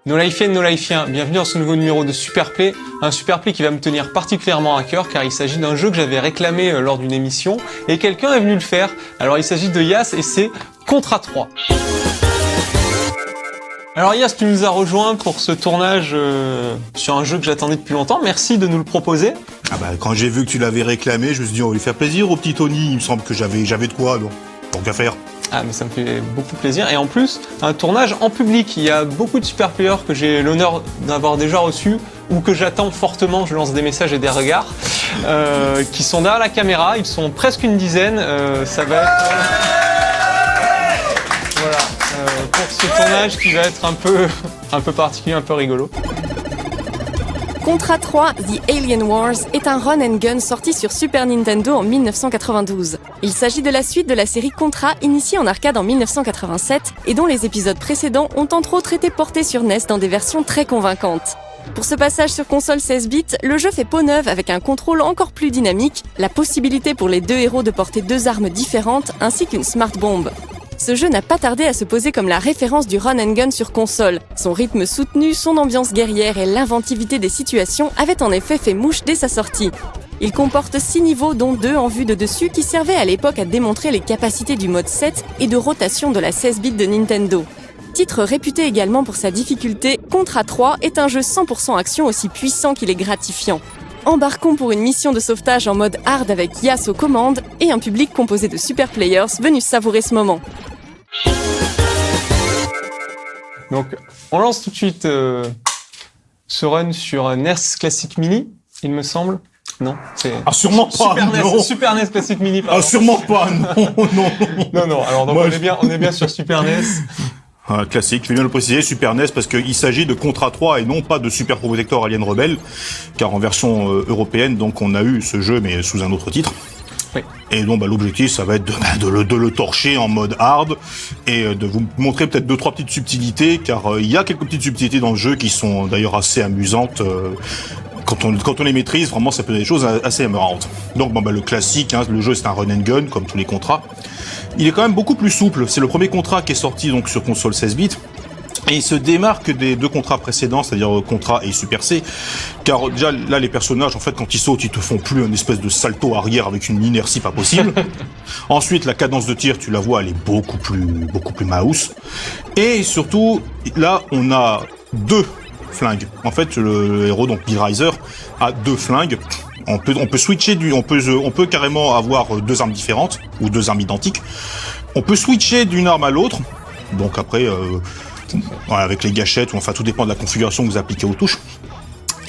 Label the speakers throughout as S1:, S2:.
S1: Nos Lifiennes, nos Lifiens, bienvenue dans ce nouveau numéro de Superplay, un Superplay qui va me tenir particulièrement à cœur car il s'agit d'un jeu que j'avais réclamé lors d'une émission et quelqu'un est venu le faire. Alors il s'agit de Yas et c'est Contra 3. Alors Yas, tu nous as rejoint pour ce tournage sur un jeu que j'attendais depuis longtemps, merci de nous le proposer.
S2: Ah bah quand j'ai vu que tu l'avais réclamé, je me suis dit on va lui faire plaisir au petit Tony, il me semble que j'avais de quoi, donc tant qu'à faire.
S1: Ah mais ça me fait beaucoup plaisir, et en plus, un tournage en public. Il y a beaucoup de super players que j'ai l'honneur d'avoir déjà reçus, ou que j'attends fortement, je lance des messages et des regards, qui sont derrière la caméra, ils sont presque une dizaine, ça va être... voilà, pour ce tournage qui va être un peu particulier, un peu rigolo.
S3: Contra 3 The Alien Wars est un run and gun sorti sur Super Nintendo en 1992. Il s'agit de la suite de la série Contra, initiée en arcade en 1987 et dont les épisodes précédents ont entre autres été portés sur NES dans des versions très convaincantes. Pour ce passage sur console 16 bits, le jeu fait peau neuve avec un contrôle encore plus dynamique, la possibilité pour les deux héros de porter deux armes différentes ainsi qu'une smart bomb. Ce jeu n'a pas tardé à se poser comme la référence du run and gun sur console. Son rythme soutenu, son ambiance guerrière et l'inventivité des situations avaient en effet fait mouche dès sa sortie. Il comporte 6 niveaux dont 2 en vue de dessus qui servaient à l'époque à démontrer les capacités du mode 7 et de rotation de la 16 bits de Nintendo. Titre réputé également pour sa difficulté, Contra 3 est un jeu 100% action aussi puissant qu'il est gratifiant. Embarquons pour une mission de sauvetage en mode hard avec Yas aux commandes et un public composé de super players venus savourer ce moment.
S1: Donc, on lance tout de suite ce run sur NES Classic Mini, il me semble. Non, c'est...
S2: Ah sûrement pas, non.
S1: Super NES Classic Mini, pardon.
S2: Ah sûrement pas, non.
S1: Non, alors donc
S2: moi,
S1: on est bien sur Super NES.
S2: Classique, je vais bien le préciser, Super NES, parce qu'il s'agit de Contra 3 et non pas de Super Protector Alien Rebelle, car en version européenne, donc on a eu ce jeu, mais sous un autre titre.
S1: Oui.
S2: Et donc l'objectif, ça va être de le torcher en mode hard, et de vous montrer peut-être 2-3 petites subtilités, car il y a quelques petites subtilités dans le jeu qui sont d'ailleurs assez amusantes. Quand on les maîtrise, vraiment, ça peut être des choses assez marrantes. Donc, le classique, le jeu, c'est un run and gun, comme tous les contrats. Il est quand même beaucoup plus souple. C'est le premier contrat qui est sorti, donc, sur console 16 bits. Et il se démarque des deux contrats précédents, c'est-à-dire Contra et Super C. Car, déjà, là, les personnages, en fait, quand ils sautent, ils te font plus une espèce de salto arrière avec une inertie pas possible. Ensuite, la cadence de tir, tu la vois, elle est beaucoup plus mouse. Et surtout, là, on a deux flingues. En fait, le héros, donc Bill Riser, a deux flingues. On peut switcher on peut carrément avoir deux armes différentes, ou deux armes identiques. On peut switcher d'une arme à l'autre. Donc après, voilà, avec les gâchettes, ou enfin, tout dépend de la configuration que vous appliquez aux touches.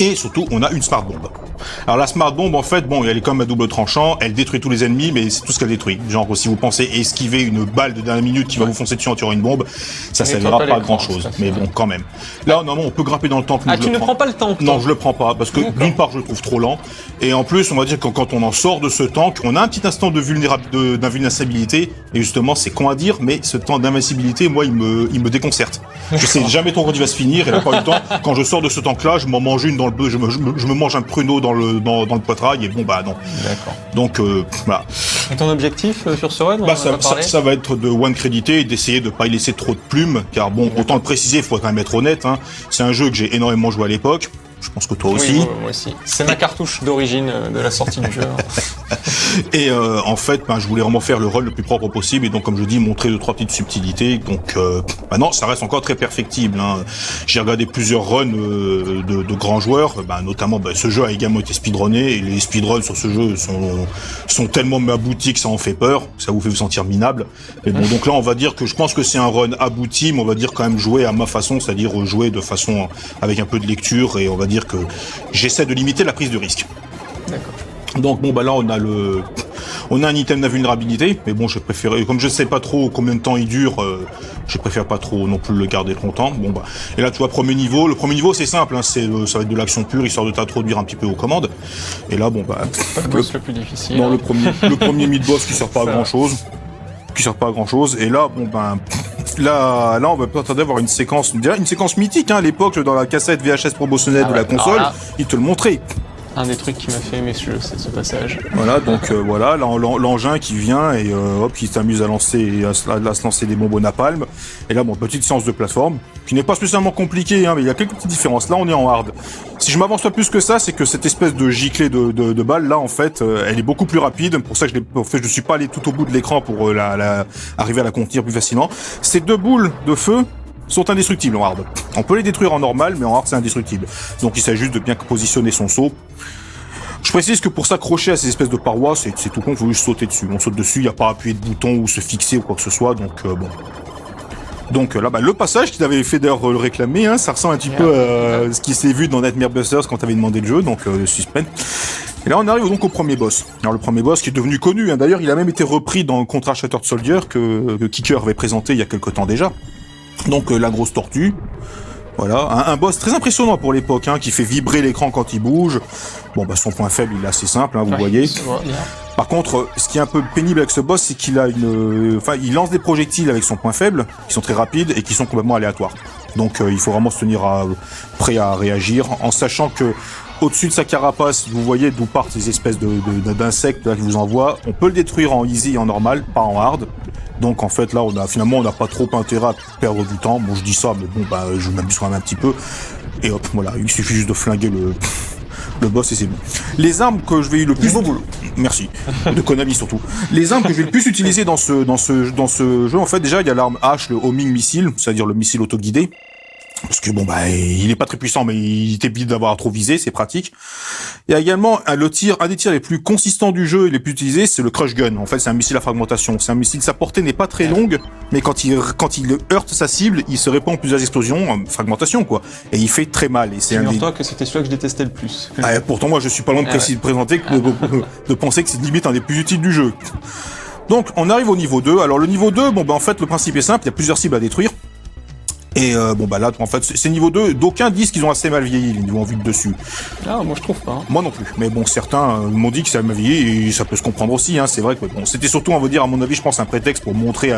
S2: Et surtout, on a une smart bomb. Alors la smart bomb, en fait, elle est comme à double tranchant, elle détruit tous les ennemis, mais c'est tout ce qu'elle détruit. Genre, si vous pensez esquiver une balle de dernière minute qui va vous foncer dessus en tirant une bombe, ça servira pas à grand chose. Mais bon, quand même. Là, normalement, on peut grimper dans le tank.
S1: Ah, tu ne prends pas le tank?
S2: Non, je le prends pas, parce que d'une part, je le trouve trop lent, et en plus, on va dire que quand on en sort de ce tank, on a un petit instant d'invulnérabilité, et justement, c'est con à dire, mais ce temps d'invincibilité, moi, il me déconcerte. Je sais jamais trop quand il va se finir, et la plupart du temps, quand je sors de ce tank-là, je m'en mange une dans le bœuf, je me mange un pruneau dans le poitrail, et bon, non.
S1: D'accord.
S2: Donc, voilà.
S1: Et ton objectif sur ce run?
S2: Ça va être de one crédité et d'essayer de pas y laisser trop de plumes, car bon, autant le préciser, il faut quand même être honnête, c'est un jeu que j'ai énormément joué à l'époque. Je pense que toi aussi.
S1: Oui, moi aussi. C'est ma cartouche d'origine de la sortie du jeu.
S2: Et en fait, je voulais vraiment faire le run le plus propre possible, et donc comme je dis, montrer 2-3 petites subtilités. Donc non, ça reste encore très perfectible. J'ai regardé plusieurs runs de grands joueurs, notamment ce jeu a également été speedrunné, et les speedruns sur ce jeu sont tellement aboutis que ça en fait peur, ça vous fait vous sentir minable. Mais bon, donc là, on va dire que je pense que c'est un run abouti, mais on va dire quand même jouer à ma façon, c'est-à-dire jouer de façon avec un peu de lecture, et on va dire que j'essaie de limiter la prise de risque.
S1: D'accord.
S2: Donc là on a un item d'invulnérabilité, mais bon, j'ai préféré, comme je sais pas trop combien de temps il dure, je préfère pas trop non plus le garder longtemps. Et là tu vois, premier niveau c'est simple, ça va être de l'action pure, histoire de t'introduire un petit peu aux commandes. Et là
S1: pas le boss le plus difficile.
S2: Non, le premier mid-boss qui sert pas à grand chose. Et là Là, on va peut-être attendre d'avoir une séquence mythique, à l'époque, dans la cassette VHS promotionnelle de la console, il te le montrait.
S1: un des trucs qui m'a fait aimer ce jeu, c'est ce passage.
S2: Voilà, donc voilà, l'engin qui vient et hop, qui s'amuse à se lancer des bombes au napalm. Et là, bon, petite séance de plateforme, qui n'est pas spécialement compliquée, hein, mais il y a quelques petites différences. Là, on est en hard. Si je m'avance pas plus que ça, c'est que cette espèce de giclée de balles, là, en fait, elle est beaucoup plus rapide. Pour ça que je suis pas allé tout au bout de l'écran pour arriver à la contenir plus facilement. Ces 2 boules de feu sont indestructibles en hard. On peut les détruire en normal, mais en hard, c'est indestructible. Donc, il s'agit juste de bien positionner son saut. Je précise que pour s'accrocher à ces espèces de parois, c'est tout con, il faut juste sauter dessus. On saute dessus, il n'y a pas à appuyer de bouton ou se fixer ou quoi que ce soit, donc bon. Donc là, le passage qu'il avait fait d'ailleurs le réclamer, hein, ça ressemble un petit peu à ce qui s'est vu dans Nightmare Busters quand t'avais demandé le jeu, donc le suspense. Et là, on arrive donc au premier boss. Alors le premier boss qui est devenu connu, hein, d'ailleurs, il a même été repris dans le Contra Shattered Soldier que Kicker avait présenté il y a quelque temps déjà. Donc la grosse tortue. Voilà, un boss très impressionnant pour l'époque, hein, qui fait vibrer l'écran quand il bouge. Bon, bah son point faible, il est assez simple, hein, vous voyez. Par contre, ce qui est un peu pénible avec ce boss, c'est qu'il a il lance des projectiles avec son point faible, qui sont très rapides et qui sont complètement aléatoires. Donc, il faut vraiment se tenir prêt à réagir, en sachant que au-dessus de sa carapace, vous voyez d'où partent ces espèces d'insectes là qui vous envoient. On peut le détruire en easy et en normal, pas en hard. Donc en fait là on n'a pas trop intérêt à perdre du temps. Bon je dis ça mais bon bah je m'amuse quand même un petit peu. Et hop voilà, il suffit juste de flinguer le boss et c'est bon. Les armes que je vais le plus...
S1: Bon boulot.
S2: Merci. De Konami surtout. Les armes que je vais le plus utiliser dans ce jeu en fait, déjà il y a l'arme H, le homing missile, c'est-à-dire le missile autoguidé. Parce que bon bah il est pas très puissant mais il t'évite d'avoir à trop viser, c'est pratique. Il y a également un des tirs les plus consistants du jeu et les plus utilisés, c'est le Crush Gun. En fait, c'est un missile à fragmentation. C'est un missile, sa portée n'est pas très longue, mais quand il heurte sa cible, il se répand en plusieurs explosions, fragmentation quoi. Et il fait très mal. Et c'est
S1: Figure-toi que c'était celui que je détestais le plus.
S2: Pourtant moi je suis pas loin de présenter de penser que c'est limite un des plus utiles du jeu. Donc on arrive au niveau 2. Alors le niveau 2, bon bah en fait le principe est simple, il y a plusieurs cibles à détruire. Et bon bah là en fait c'est niveau 2, d'aucuns disent qu'ils ont assez mal vieilli les niveaux en vue de dessus.
S1: Ah moi je trouve pas.
S2: Moi non plus, mais bon certains m'ont dit que ça a mal vieilli et ça peut se comprendre aussi, hein. C'est vrai que bon, c'était surtout on va dire à mon avis je pense un prétexte pour montrer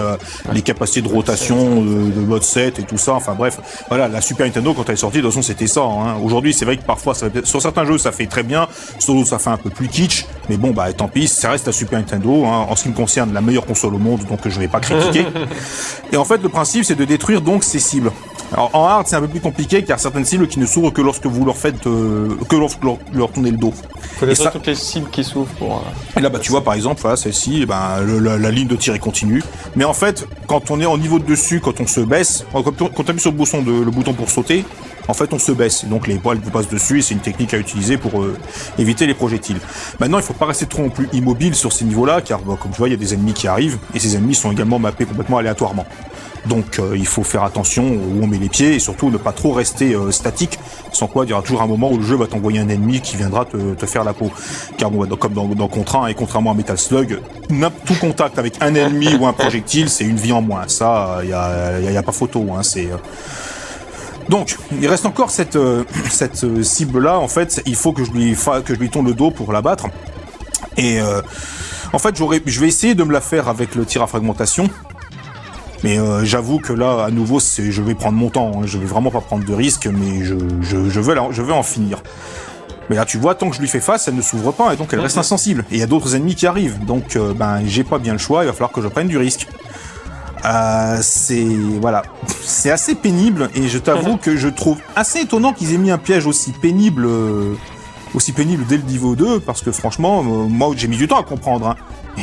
S2: les capacités de rotation de mode 7 et tout ça, enfin bref, voilà la Super Nintendo quand elle est sortie de toute façon c'était ça, hein. Aujourd'hui c'est vrai que parfois sur certains jeux ça fait très bien, sur d'autres ça fait un peu plus kitsch, mais bon bah tant pis, ça reste la Super Nintendo, hein. En ce qui me concerne la meilleure console au monde donc je vais pas critiquer. Et en fait le principe c'est de détruire donc ces cibles. Alors en hard c'est un peu plus compliqué car certaines cibles qui ne s'ouvrent que lorsque vous leur faites que lorsque leur tournez le dos.
S1: Faut détruire toutes les cibles qui s'ouvrent pour.
S2: Et là bah tu vois par exemple voilà celle-ci la ligne de tir est continue. Mais en fait quand on est en niveau de dessus, quand on se baisse, quand on appuie sur le bouton pour sauter, en fait on se baisse. Donc les poils vous passent dessus et c'est une technique à utiliser pour éviter les projectiles. Maintenant il faut pas rester trop non plus immobile sur ces niveaux-là car comme tu vois il y a des ennemis qui arrivent et ces ennemis sont également mappés complètement aléatoirement. Donc il faut faire attention où on met les pieds et surtout ne pas trop rester statique, sans quoi il y aura toujours un moment où le jeu va t'envoyer un ennemi qui viendra te faire la peau. Car bon, comme dans Contra 1 et contrairement à Metal Slug, tout contact avec un ennemi ou un projectile, c'est une vie en moins. Ça, y a pas photo. Hein, Donc, il reste encore cette cible-là. En fait, il faut que je lui tourne le dos pour la battre. Et en fait, je vais essayer de me la faire avec le tir à fragmentation. Mais j'avoue que là, à nouveau, je vais prendre mon temps. Hein. Je vais vraiment pas prendre de risques, mais je veux en finir. Mais là, tu vois, tant que je lui fais face, elle ne s'ouvre pas et donc elle reste insensible. Et il y a d'autres ennemis qui arrivent, donc j'ai pas bien le choix. Il va falloir que je prenne du risque. C'est assez pénible et je t'avoue que je trouve assez étonnant qu'ils aient mis un piège aussi pénible dès le niveau 2 parce que franchement, moi j'ai mis du temps à comprendre. Hein. Et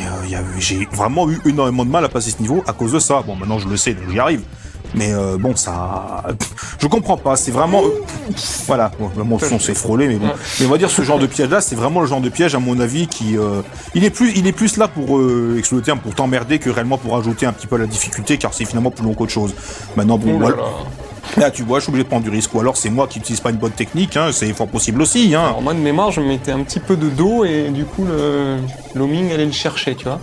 S2: j'ai vraiment eu énormément de mal à passer ce niveau à cause de ça. Bon, maintenant je le sais, donc j'y arrive. Mais bon, ça... Je comprends pas, c'est vraiment... Voilà, bon, mon son s'est frôlé, mais bon. Mais on va dire ce genre de piège-là, c'est vraiment le genre de piège, à mon avis, qui... Il est plus là pour, excusez le terme, pour t'emmerder que réellement pour ajouter un petit peu à la difficulté, car c'est finalement plus long qu'autre chose. Maintenant, bon, voilà. Là, tu vois, je suis obligé de prendre du risque. Ou alors, c'est moi qui n'utilise pas une bonne technique, hein, c'est fort possible aussi. Hein.
S1: Alors, moi, de mémoire, je mettais un petit peu de dos et du coup, le homing allait le chercher, tu vois.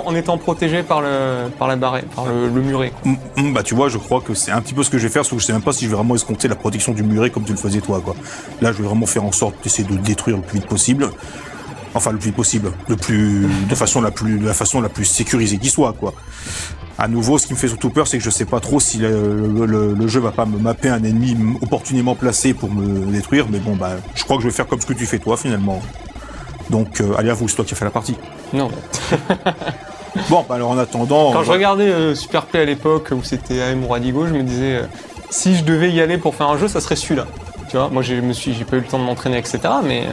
S1: En étant protégé par la barrière, par le muret.
S2: Bah tu vois, je crois que c'est un petit peu ce que je vais faire, sauf que je sais même pas si je vais vraiment escompter la protection du muret comme tu le faisais toi, quoi. Là, je vais vraiment faire en sorte d'essayer de le détruire le plus vite possible. Enfin, le plus vite possible. De la façon la plus sécurisée qui soit, quoi. À nouveau, ce qui me fait surtout peur, c'est que je sais pas trop si le jeu va pas me mapper un ennemi opportunément placé pour me détruire, mais bon, bah, je crois que je vais faire comme ce que tu fais toi, finalement. Donc, allez à vous, c'est toi qui as fait la partie.
S1: Non.
S2: Bon, bah, alors en attendant...
S1: Quand je regardais Super Play à l'époque, où c'était AM ou Radigo, je me disais, si je devais y aller pour faire un jeu, ça serait celui-là. Tu vois, moi j'ai pas eu le temps de m'entraîner, etc. Mais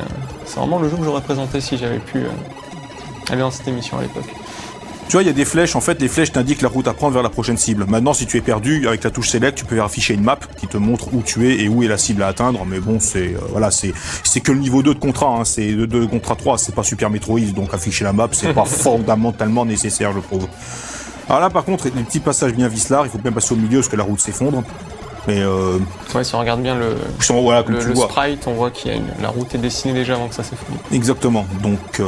S1: c'est vraiment le jeu que j'aurais présenté si j'avais pu aller dans cette émission à l'époque.
S2: Tu vois, il y a des flèches, en fait, les flèches t'indiquent la route à prendre vers la prochaine cible. Maintenant, si tu es perdu, avec la touche Select, tu peux afficher une map qui te montre où tu es et où est la cible à atteindre. Mais bon, c'est que le niveau 2 de Contra, hein, c'est de Contra 3, c'est pas Super Metroid, donc afficher la map, c'est pas fondamentalement nécessaire, je trouve. Alors là, par contre, les petits passages bien vicelards, il faut bien passer au milieu parce que la route s'effondre. Mais
S1: ouais, si on regarde bien le sprite, on voit qu'il y a la route est dessinée déjà avant que ça s'effondre.
S2: Exactement, donc...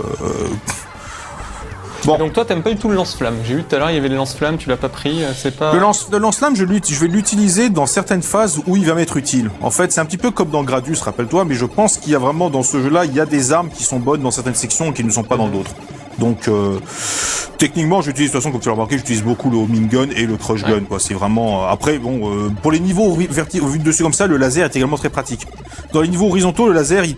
S1: Bon. Et donc toi t'aimes pas du tout le lance-flamme. J'ai vu tout à l'heure il y avait le lance-flamme, tu l'as pas pris, c'est pas...
S2: Le lance-flamme, je vais l'utiliser dans certaines phases où il va m'être utile. En fait, c'est un petit peu comme dans Gradius, rappelle-toi, mais je pense qu'il y a vraiment dans ce jeu-là, il y a des armes qui sont bonnes dans certaines sections et qui ne sont pas dans d'autres. Donc, techniquement, j'utilise, de toute façon, comme tu l'as remarqué, j'utilise beaucoup le homing gun et le crush gun, quoi. C'est vraiment, après, bon, pour les niveaux vu de dessus comme ça, le laser est également très pratique. Dans les niveaux horizontaux, le laser, il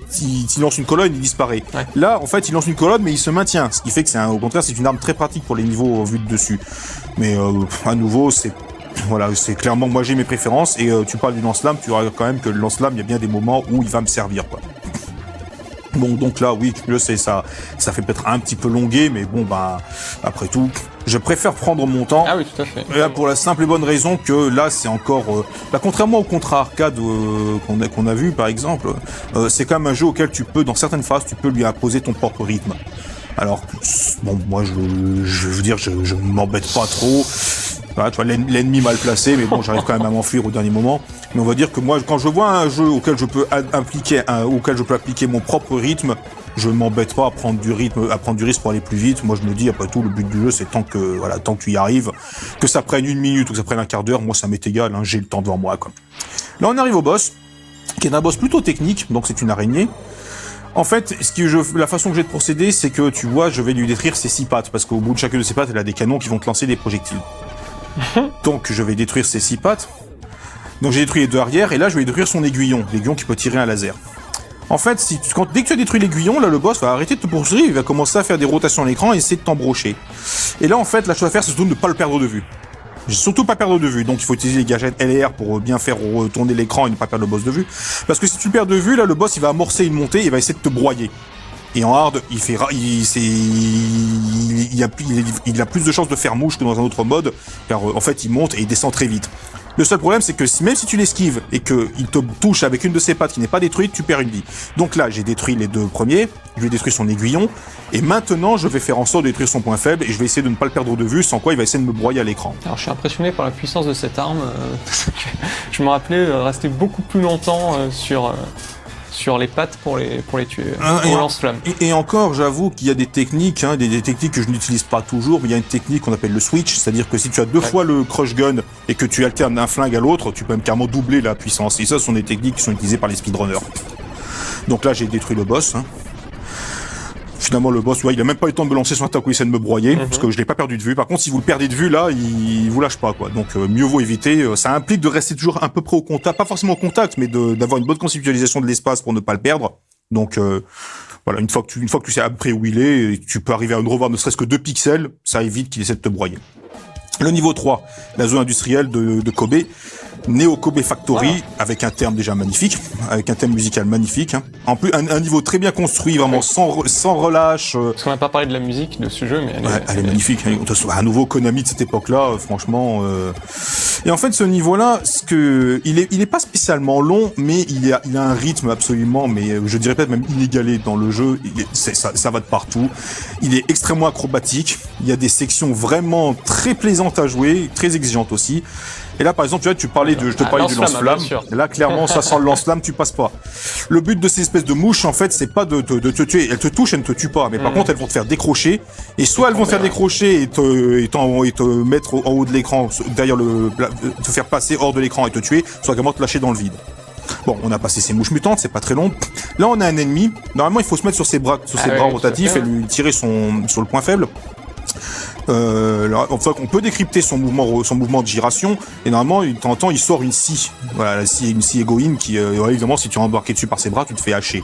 S2: lance une colonne, il disparaît. Ouais. Là, en fait, il lance une colonne, mais il se maintient. Ce qui fait que au contraire, c'est une arme très pratique pour les niveaux vus de dessus. Mais, à nouveau, c'est clairement, moi, j'ai mes préférences. Et, tu parles du lance-flamme, tu verras quand même que le lance-flamme, il y a bien des moments où il va me servir, quoi. Bon, donc là, oui, je sais, ça fait peut-être un petit peu longuer, mais bon, bah, après tout, je préfère prendre mon temps.
S1: Ah oui, tout à fait.
S2: Là, pour la simple et bonne raison que là, c'est encore, là, contrairement au Contra Arcade qu'on a vu, par exemple, c'est quand même un jeu auquel tu peux, dans certaines phases, tu peux lui imposer ton propre rythme. Alors, bon, moi, je veux dire, je m'embête pas trop. Voilà, tu vois, l'ennemi mal placé, mais bon, j'arrive quand même à m'enfuir au dernier moment. Mais on va dire que moi, quand je vois un jeu auquel je peux appliquer mon propre rythme, je m'embête pas à prendre du risque pour aller plus vite. Moi, je me dis, après tout, le but du jeu, c'est tant que tu y arrives, que ça prenne 1 minute ou que ça prenne un quart d'heure, moi, ça m'est égal, hein, j'ai le temps devant moi, quoi. Là, on arrive au boss, qui est un boss plutôt technique, donc c'est une araignée. En fait, la façon que j'ai de procéder, c'est que, tu vois, je vais lui détruire ses 6 pattes, parce qu'au bout de chacune de ses pattes, elle a des canons qui vont te lancer des projectiles. Donc, je vais détruire ses 6 pattes. Donc, j'ai détruit les 2 arrières, et là, je vais détruire son aiguillon qui peut tirer un laser. En fait, dès que tu as détruit l'aiguillon, là, le boss va arrêter de te poursuivre, il va commencer à faire des rotations à l'écran et essayer de t'embrocher. Et là, en fait, la chose à faire, c'est surtout de ne pas le perdre de vue. Surtout pas perdre de vue, donc il faut utiliser les gadgets LR pour bien faire retourner l'écran et ne pas perdre le boss de vue. Parce que si tu le perds de vue, là, le boss, il va amorcer une montée, il va essayer de te broyer. Et en hard, il a plus de chances de faire mouche que dans un autre mode, car en fait, il monte et il descend très vite. Le seul problème, c'est que même si tu l'esquives et qu'il te touche avec une de ses pattes qui n'est pas détruite, tu perds une vie. Donc là, j'ai détruit les 2 premiers, je vais détruire son aiguillon, et maintenant, je vais faire en sorte de détruire son point faible, et je vais essayer de ne pas le perdre de vue, sans quoi il va essayer de me broyer à l'écran. Alors,
S1: je suis impressionné par la puissance de cette arme, je me rappelais rester beaucoup plus longtemps sur les pattes pour les tuer, au lance-flamme.
S2: Et encore, j'avoue qu'il y a des techniques, hein, des techniques que je n'utilise pas toujours, mais il y a une technique qu'on appelle le switch, c'est-à-dire que si tu as 2 fois le crush gun et que tu alternes d'un flingue à l'autre, tu peux même carrément doubler la puissance. Et ça, ce sont des techniques qui sont utilisées par les speedrunners. Donc là, j'ai détruit le boss. Hein. Finalement, le boss, tu vois, il a même pas eu le temps de me lancer son attaque où il essaie de me broyer, parce que je l'ai pas perdu de vue. Par contre, si vous le perdez de vue, là, il vous lâche pas, quoi. Donc, mieux vaut éviter. Ça implique de rester toujours un peu près au contact, pas forcément au contact, mais d'avoir une bonne conceptualisation de l'espace pour ne pas le perdre. Donc, voilà, une fois que tu sais à peu près où il est, tu peux arriver à revoir ne serait-ce que 2 pixels, ça évite qu'il essaie de te broyer. Le niveau 3, la zone industrielle de Kobe. Neo Kobe Factory, avec un thème déjà magnifique, avec un thème musical magnifique. Hein. En plus, un niveau très bien construit, vraiment sans relâche.
S1: Parce qu'on n'a pas parlé de la musique de ce jeu, mais
S2: elle est magnifique. Hein. Un nouveau Konami de cette époque-là, franchement. Et en fait, ce niveau-là, il est pas spécialement long, mais il a un rythme absolument, mais je dirais peut-être même inégalé dans le jeu. Ça va de partout. Il est extrêmement acrobatique. Il y a des sections vraiment très plaisantes à jouer, très exigeantes aussi. Et là, par exemple, je te parlais du lance-flamme. Là, clairement, ça sent le lance-flamme, tu passes pas. Le but de ces espèces de mouches, en fait, c'est pas de te tuer. Elles te touchent, elles ne te tuent pas. Mais par contre, elles vont te faire décrocher. Et soit elles vont te faire décrocher et te mettre en haut de l'écran, derrière te faire passer hors de l'écran et te tuer, soit également te lâcher dans le vide. Bon, on a passé ces mouches mutantes, c'est pas très long. Là, on a un ennemi. Normalement, il faut se mettre sur ses bras rotatifs et lui tirer sur le point faible. Enfin, on peut décrypter son mouvement de giration, et normalement, de temps en temps, il sort une scie. Voilà, la scie, une scie égoïne qui, évidemment, si tu es embarqué dessus par ses bras, tu te fais hacher.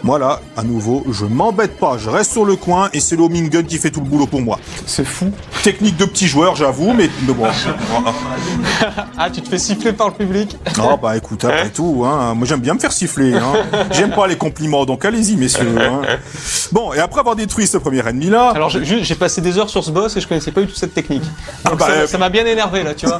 S2: Moi, là, à nouveau, je m'embête pas, je reste sur le coin, et c'est le homing gun qui fait tout le boulot pour moi.
S1: C'est fou.
S2: Technique de petit joueur, j'avoue, mais bon.
S1: Ah, tu te fais siffler par le public?
S2: Ah, bah écoute, après tout, hein, moi j'aime bien me faire siffler, hein. J'aime pas les compliments, donc allez-y, messieurs. Hein. Bon, et après avoir détruit ce premier ennemi-là...
S1: Alors, j'ai passé des heures sur ce boss et je connaissais pas du tout cette technique. Donc ça m'a bien énervé, là, tu vois.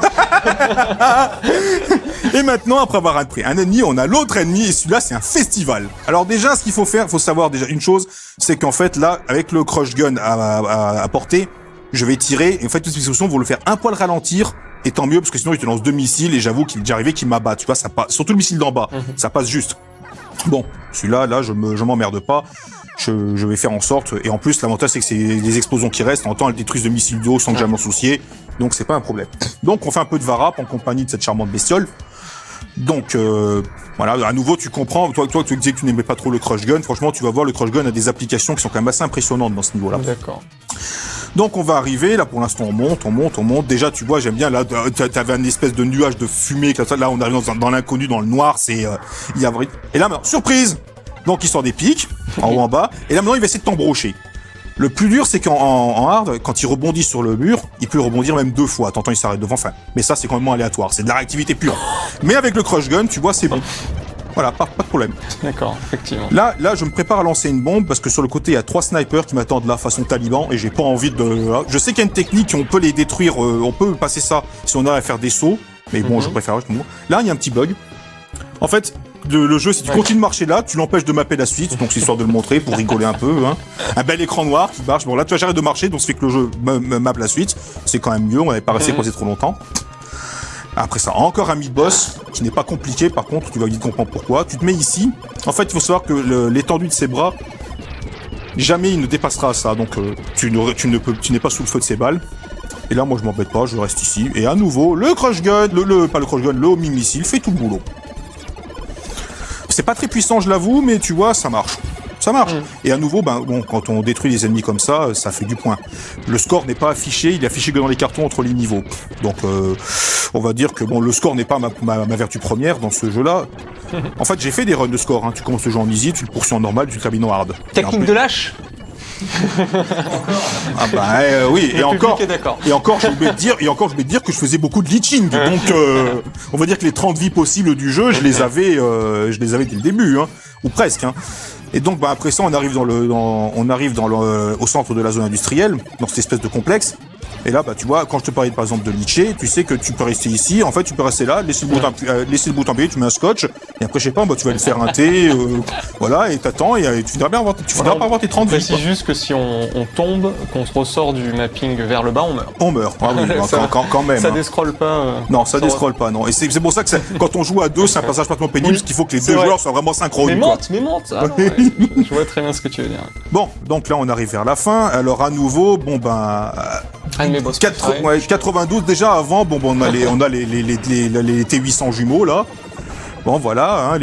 S2: Et maintenant, après avoir pris un ennemi, on a l'autre ennemi, et celui-là, c'est un festival. Alors déjà, ce qu'il faut faire, faut savoir déjà une chose, c'est qu'en fait, là, avec le crush gun à portée, je vais tirer, et en fait, toutes ces solutions vont le faire un poil ralentir, et tant mieux, parce que sinon, il te lance 2 missiles, et j'avoue qu'il est déjà arrivé qu'il m'abat, tu vois, ça passe, surtout le missile d'en bas, ça passe juste. Bon, celui-là, là, je m'emmerde pas. Je vais faire en sorte, et en plus l'avantage c'est que c'est les explosions qui restent, en temps elles détruisent de missiles d'eau sans que j'aille m'en soucier, donc c'est pas un problème. Donc on fait un peu de varap en compagnie de cette charmante bestiole. Donc voilà, à nouveau tu comprends, toi tu disais que tu n'aimais pas trop le crush gun, franchement tu vas voir le crush gun a des applications qui sont quand même assez impressionnantes dans ce niveau-là.
S1: D'accord.
S2: Donc on va arriver, là pour l'instant on monte, déjà tu vois j'aime bien, là t'avais une espèce de nuage de fumée, là on arrive dans l'inconnu, dans le noir, c'est et là surprise. Donc il sort des pics, en haut en bas, et là maintenant il va essayer de t'embrocher. Le plus dur c'est qu'en hard, quand il rebondit sur le mur, il peut rebondir même 2 fois, t'entends il s'arrête devant, enfin, mais ça c'est complètement aléatoire, c'est de la réactivité pure. Mais avec le crush gun, tu vois c'est bon. Voilà, pas de problème.
S1: D'accord, effectivement.
S2: Là, je me prépare à lancer une bombe, parce que sur le côté il y a 3 snipers qui m'attendent là, façon taliban, et j'ai pas envie de... Je sais qu'il y a une technique, on peut les détruire, on peut passer ça si on a à faire des sauts, mais bon, je préfère... Là, il y a un petit bug. En fait... Le jeu, si tu continues de marcher là, tu l'empêches de mapper la suite, donc c'est histoire de le montrer pour rigoler un peu. Hein. Un bel écran noir qui marche. Bon là, tu vois, j'arrête de marcher, donc ça fait que le jeu mappe la suite. C'est quand même mieux, on n'avait pas resté coincé trop longtemps. Après ça, encore un mid-boss qui n'est pas compliqué, par contre, tu vas vite comprendre pourquoi. Tu te mets ici. En fait, il faut savoir que l'étendue de ses bras, jamais il ne dépassera ça, donc tu n'es pas sous le feu de ses balles. Et là, moi, je m'embête pas, je reste ici. Et à nouveau, le crush gun, pas le crush gun, le homing missile fait tout le boulot. C'est pas très puissant, je l'avoue, mais tu vois, ça marche. Ça marche. Et à nouveau, quand on détruit les ennemis comme ça, ça fait du point. Le score n'est pas affiché, il est affiché que dans les cartons entre les niveaux. Donc, on va dire que le score n'est pas ma vertu première dans ce jeu-là. En fait, j'ai fait des runs de score. Hein. Tu commences le jeu en easy, tu le poursuis en normal, tu le termines en hard.
S1: Technique de lâche.
S2: Ah oui, et encore, je vais te dire que je faisais beaucoup de leeching, donc on va dire que les 30 vies possibles du jeu, je les avais dès le début, hein, ou presque. Hein. Et donc après ça, on arrive au centre de la zone industrielle, dans cette espèce de complexe. Et là, tu vois, quand je te parlais par exemple de leacher, tu sais que tu peux rester ici, en fait, tu peux rester là, laisser le bouton appuyé, tu mets un scotch, et après, je sais pas, tu vas le faire un thé, voilà, et t'attends, et tu finiras par avoir tes 30 vies.
S1: C'est juste que si on tombe, qu'on se ressort du mapping vers le bas, on meurt.
S2: On meurt, ah oui, quand même.
S1: Ça descrolle pas.
S2: Non, ça descrolle pas, non. Et c'est pour ça que quand on joue à 2, c'est un passage particulièrement pénible, parce qu'il faut que les deux joueurs soient vraiment synchrones.
S1: Mais monte. Ah, non, je vois très bien ce que tu veux dire.
S2: Bon, donc là, on arrive vers la fin. Alors, à nouveau, 92 déjà avant, on a les T800 jumeaux là. Bon voilà, hein,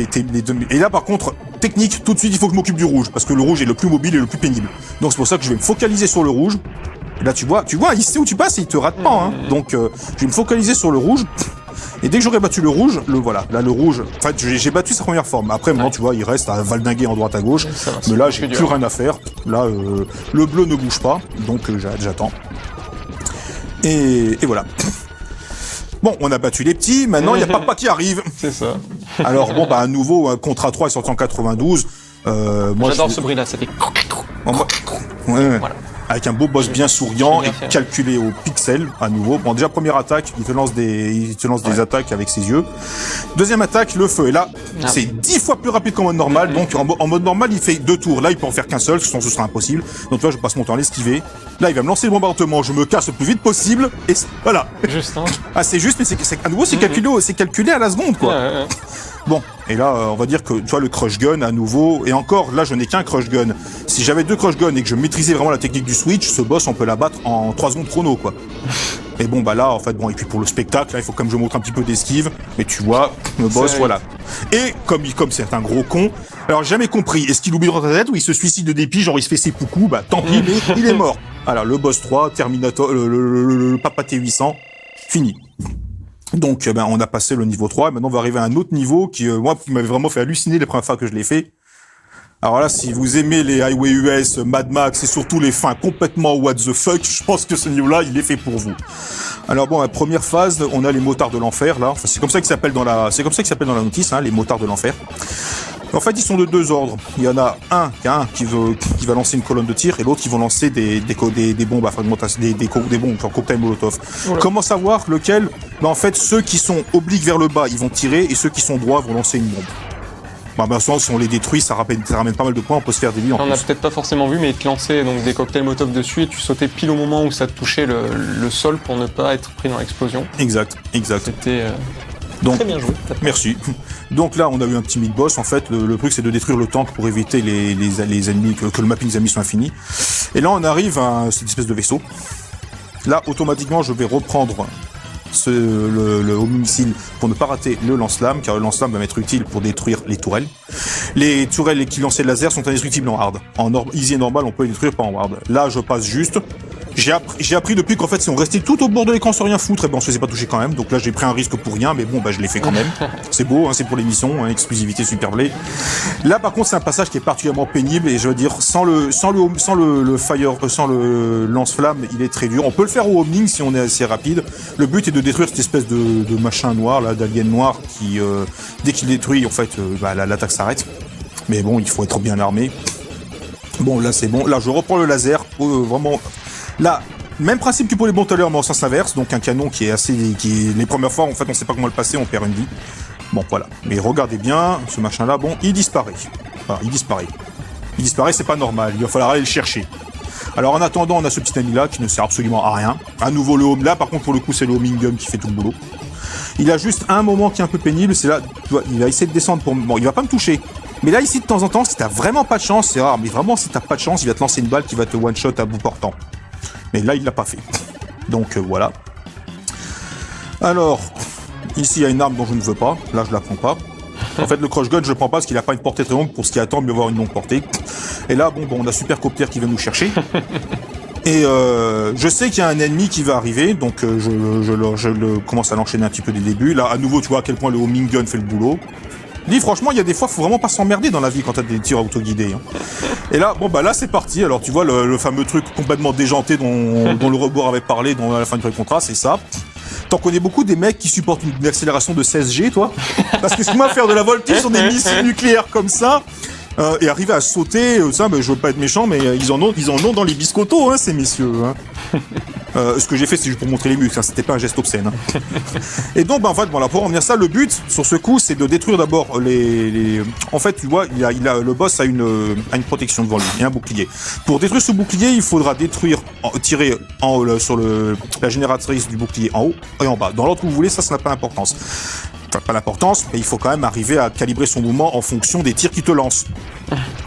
S2: et là par contre, technique, tout de suite il faut que je m'occupe du rouge, parce que le rouge est le plus mobile et le plus pénible. Donc c'est pour ça que je vais me focaliser sur le rouge. Et là tu vois, il sait où tu passes et il te rate pas. Hein. Donc je vais me focaliser sur le rouge. Et dès que j'aurai battu le rouge, le rouge, enfin j'ai battu sa première forme. Après maintenant tu vois, il reste à valdinguer en droite à gauche. Mais là j'ai plus rien à faire. Là le bleu ne bouge pas, donc j'attends. Et voilà. Bon, on a battu les petits, maintenant il y a papa qui arrive.
S1: C'est ça.
S2: Alors à nouveau, Contra 3 est sorti en 92.
S1: J'adore ce bruit-là, ça fait...
S2: Voilà. Avec un beau boss bien souriant et calculé au pixel, à nouveau. Bon, déjà, première attaque, il te lance des attaques avec ses yeux. Deuxième attaque, le feu. Et là, c'est 10 fois plus rapide qu'en mode normal. Donc, en mode normal, il fait 2 tours. Là, il peut en faire qu'un seul, sinon ce sera impossible. Donc, tu vois, je passe mon temps à l'esquiver. Là, il va me lancer le bombardement. Je me casse le plus vite possible. Et voilà.
S1: Juste, hein.
S2: Ah, c'est juste, mais à nouveau, c'est calculé à la seconde, quoi. Bon, et là, on va dire que, tu vois, le crush gun, à nouveau, et encore, là, je n'ai qu'un crush gun. Si j'avais 2 crush guns et que je maîtrisais vraiment la technique du switch, ce boss, on peut l'abattre en 3 secondes chrono, quoi. Et bon, bah là, en fait, bon, et puis pour le spectacle, là, il faut quand même que je montre un petit peu d'esquive, mais tu vois, le boss, voilà. Et comme c'est un gros con, alors j'ai jamais compris, est-ce qu'il oublie dans sa tête ou il se suicide de dépit, genre il se fait ses poucous, bah tant pis, mais il est mort. Alors, le boss 3, Terminator, le Papa T800, fini. Donc, on a passé le niveau 3, et maintenant on va arriver à un autre niveau qui, moi, m'avait vraiment fait halluciner les premières fois que je l'ai fait. Alors là, si vous aimez les Highway US, Mad Max et surtout les fins complètement what the fuck, je pense que ce niveau-là, il est fait pour vous. Alors bon, la première phase, on a les motards de l'enfer, là. Enfin, c'est comme ça qu'ils s'appellent dans la notice, hein, les motards de l'enfer. En fait, ils sont de 2 ordres. Il y en a un qui va lancer une colonne de tir et l'autre qui vont lancer des bombes à fragmentation, des bombes, genre cocktail Molotov. Voilà. Comment savoir lequel? En fait, ceux qui sont obliques vers le bas, ils vont tirer et ceux qui sont droits vont lancer une bombe. Souvent, si on les détruit, ça ramène pas mal de points, on peut se faire des vies en plus.
S1: On n'a peut-être pas forcément vu, mais ils te lançaient donc des cocktails Molotov dessus et tu sautais pile au moment où ça te touchait le sol pour ne pas être pris dans l'explosion.
S2: Exact.
S1: C'était
S2: donc,
S1: très bien joué.
S2: Merci. Donc là, on a eu un petit mid-boss. En fait, le truc, c'est de détruire le tank pour éviter les ennemis, que le mapping des ennemis soit infini. Et là, on arrive à cette espèce de vaisseau. Là, automatiquement, je vais reprendre le home missile pour ne pas rater le lance-flamme, car le lance-flamme va m'être utile pour détruire les tourelles. Les tourelles qui lançaient le laser sont indestructibles en hard. En easy et normal, on peut les détruire, pas en hard. Là, je passe juste. J'ai appris depuis qu'en fait, si on restait tout au bord de l'écran sans rien foutre, on se faisait pas toucher quand même. Donc là, j'ai pris un risque pour rien, mais bon, je l'ai fait quand même. C'est beau, hein, c'est pour l'émission, hein, exclusivité Super Blade. Là, par contre, c'est un passage qui est particulièrement pénible et je veux dire, sans le lance-flamme, il est très dur. On peut le faire au homing si on est assez rapide. Le but est de détruire cette espèce de machin noir, là, d'alien noir qui, dès qu'il détruit, en fait, l'attaque s'arrête. Mais bon, il faut être bien armé. Bon, là, c'est bon. Là, je reprends le laser, vraiment. Là, même principe que pour les bons tout à l'heure, mais en sens inverse, donc un canon qui est les premières fois, en fait, on sait pas comment le passer, on perd une vie. Bon, voilà. Mais regardez bien, ce machin-là, bon, il disparaît. Voilà, il disparaît. Il disparaît, c'est pas normal, il va falloir aller le chercher. Alors, en attendant, on a ce petit ami-là qui ne sert absolument à rien. À nouveau, le home, là, par contre, pour le coup, c'est le homing gun qui fait tout le boulot. Il a juste un moment qui est un peu pénible, c'est là, tu vois, il va essayer de descendre pour... Bon, il va pas me toucher. Mais là, ici, de temps en temps, si t'as vraiment pas de chance, c'est rare, mais vraiment, si t'as pas de chance, il va te lancer une balle qui va te one-shot à bout portant. Mais là, il l'a pas fait. Donc, voilà. Alors, ici, il y a une arme dont je ne veux pas. Là, je la prends pas. En fait, le crush gun, je le prends pas parce qu'il a pas une portée très longue pour ce qui attend mieux avoir une longue portée. Et là, bon, on a Supercopter qui va nous chercher. Et je sais qu'il y a un ennemi qui va arriver, donc je commence à l'enchaîner un petit peu dès le début. Là, à nouveau, tu vois à quel point le homing gun fait le boulot. Dis, franchement, il y a des fois, faut vraiment pas s'emmerder dans la vie quand t'as des tirs autoguidés. Hein. Et là, là, c'est parti. Alors, tu vois, le fameux truc complètement déjanté dont le rebord avait parlé dans la fin du contrat, c'est ça. T'en connais beaucoup des mecs qui supportent une accélération de 16 G, toi? Parce que ce qu'on va faire de la voltige sur des missiles nucléaires comme ça, et arriver à sauter, je veux pas être méchant, mais ils en ont dans les biscottos, hein, ces messieurs. Hein. Ce que j'ai fait, c'est juste pour montrer les muscles, hein, c'était pas un geste obscène. Hein. Et donc, en fait, voilà, pour en venir ça, le but, sur ce coup, c'est de détruire d'abord les... En fait, tu vois, le boss a une protection devant lui, et un bouclier. Pour détruire ce bouclier, il faudra tirer en haut, sur la génératrice du bouclier en haut et en bas. Dans l'ordre que vous voulez, ça n'a pas d'importance. Enfin, pas d'importance, mais il faut quand même arriver à calibrer son mouvement en fonction des tirs qu'il te lance.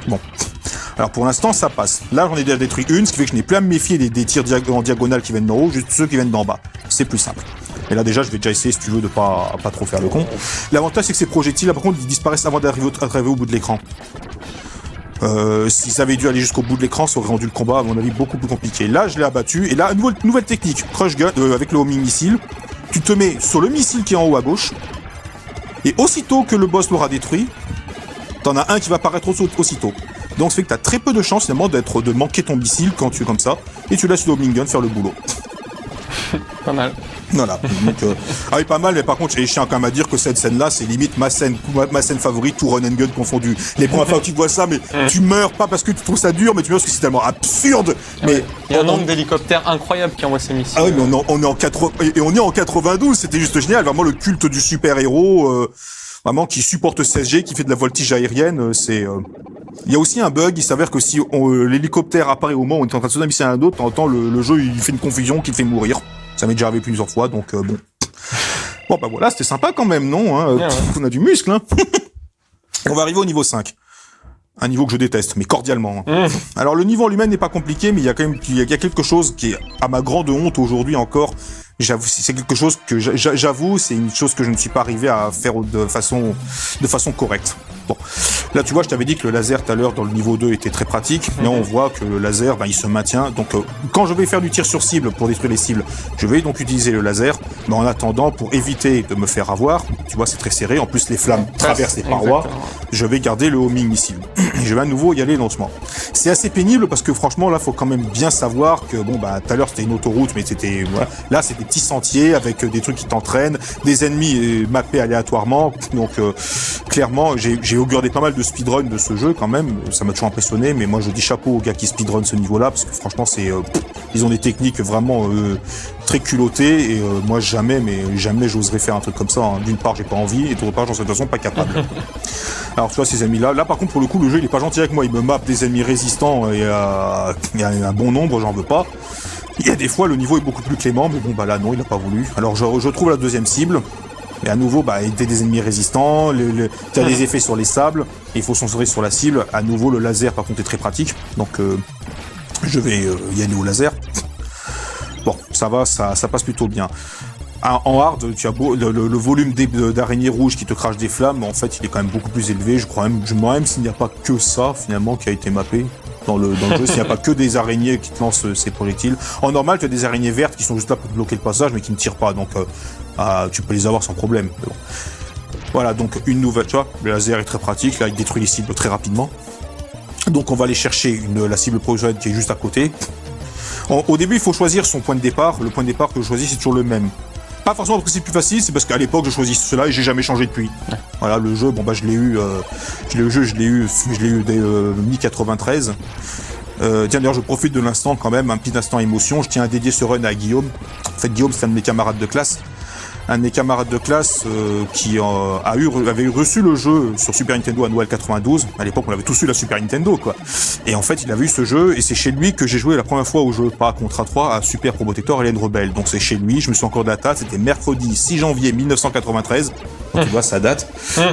S2: Bon. Alors pour l'instant, ça passe. Là, j'en ai déjà détruit une, ce qui fait que je n'ai plus à me méfier des tirs en diagonale qui viennent d'en haut, juste ceux qui viennent d'en bas. C'est plus simple. Et là, déjà, je vais déjà essayer, si tu veux, de pas trop faire le con. L'avantage, c'est que ces projectiles, là, par contre, ils disparaissent avant d'arriver au bout de l'écran. S'ils avaient dû aller jusqu'au bout de l'écran, ça aurait rendu le combat, à mon avis, beaucoup plus compliqué. Là, je l'ai abattu. Et là, nouvelle technique. Crush gun, avec le homing missile. Tu te mets sur le missile qui est en haut à gauche. Et aussitôt que le boss l'aura détruit, t'en as un qui va apparaître aussitôt. Donc ça fait que t'as très peu de chance finalement de manquer ton missile quand tu es comme ça, et tu laisses le homing gun faire le boulot.
S1: Pas mal.
S2: Voilà. Donc, oui, pas mal, mais par contre, je tiens quand même à dire que cette scène-là, c'est limite ma scène favorite, tout run and gun confondu. Les premières fois que tu vois ça, mais tu meurs pas parce que tu trouves ça dur, mais tu meurs parce que c'est tellement absurde. Mais
S1: il y a un nombre d'hélicoptères incroyable qui envoient ces missiles.
S2: Ah oui, mais on est en 92, c'était juste génial, vraiment le culte du super-héros, vraiment qui supporte 16G, qui fait de la voltige aérienne, c'est... Il y a aussi un bug, il s'avère que si l'hélicoptère apparaît au moment où on est en train de se donner un missile à un autre, de temps en temps, le jeu il fait une confusion qui le fait mourir. Ça m'est déjà arrivé plusieurs fois, donc bon. Bon, bah voilà, c'était sympa quand même, non hein
S1: Ouais.
S2: On a du muscle, hein. On va arriver au niveau 5. Un niveau que je déteste, mais cordialement. Alors, le niveau en lui-même n'est pas compliqué, mais il y a quand même il y a quelque chose qui est, à ma grande honte aujourd'hui encore, j'avoue, c'est quelque chose que j'avoue, c'est une chose que je ne suis pas arrivé à faire de façon correcte. Bon, là tu vois, je t'avais dit que le laser tout à l'heure dans le niveau 2 était très pratique. Là on voit que le laser, il se maintient. Donc quand je vais faire du tir sur cible pour détruire les cibles, je vais donc utiliser le laser. Mais en attendant, pour éviter de me faire avoir, tu vois c'est très serré. En plus les flammes traversent les parois.
S1: Exactement.
S2: Je vais garder le homing missile. Et je vais à nouveau y aller lentement. C'est assez pénible parce que franchement là faut quand même bien savoir que bon bah tout à l'heure c'était une autoroute, mais c'était voilà. Là c'est des petits sentiers avec des trucs qui t'entraînent, des ennemis mappés aléatoirement. Donc clairement j'ai auguré pas mal de speedrun de ce jeu quand même. Ça m'a toujours impressionné, mais moi je dis chapeau aux gars qui speedrun ce niveau-là parce que franchement c'est ils ont des techniques vraiment très culottées et moi jamais j'oserais faire un truc comme ça. Hein. D'une part j'ai pas envie et d'autre part j'en suis de toute façon pas capable. Alors tu vois ces ennemis là par contre pour le coup le jeu il est pas gentil avec moi, il me mappe des ennemis résistants et il y a un bon nombre, j'en veux pas. Il y a des fois le niveau est beaucoup plus clément, mais bon bah là non il a pas voulu. Alors je trouve la deuxième cible. Et à nouveau, t'as des ennemis résistants, t'as des effets sur les sables, et il faut s'en sortir sur la cible. À nouveau, le laser, par contre, est très pratique. Donc, je vais y aller au laser. Bon, ça va, ça passe plutôt bien. En hard, tu as le volume d'araignées rouges qui te crachent des flammes, en fait, il est quand même beaucoup plus élevé. Je crois même s'il n'y a pas que ça, finalement, qui a été mappé dans le jeu, s'il n'y a pas que des araignées qui te lancent ces projectiles. En normal, tu as des araignées vertes qui sont juste là pour te bloquer le passage, mais qui ne tirent pas, donc tu peux les avoir sans problème. Mais bon. Voilà, donc une nouvelle, tu vois, le laser est très pratique, là il détruit les cibles très rapidement. Donc on va aller chercher la cible prochaine qui est juste à côté. Au début, il faut choisir son point de départ. Le point de départ que je choisis, c'est toujours le même. Pas forcément parce que c'est plus facile, c'est parce qu'à l'époque je choisis cela et j'ai jamais changé depuis. Ouais. Voilà, le jeu, bon bah je l'ai eu dès mi-93. Tiens d'ailleurs je profite de l'instant quand même, un petit instant émotion, je tiens à dédier ce run à Guillaume. En fait Guillaume c'est un de mes camarades de classe. Un de mes camarades de classe qui avait reçu le jeu sur Super Nintendo à Noël 92. À l'époque, on avait tous eu la Super Nintendo, quoi. Et en fait, il avait eu ce jeu, et c'est chez lui que j'ai joué la première fois au jeu, pas à Contra 3, à Super Probotector Alien Rebelle. Donc c'est chez lui, je me suis encore de la date, c'était mercredi 6 janvier 1993. Donc, tu vois, ça date.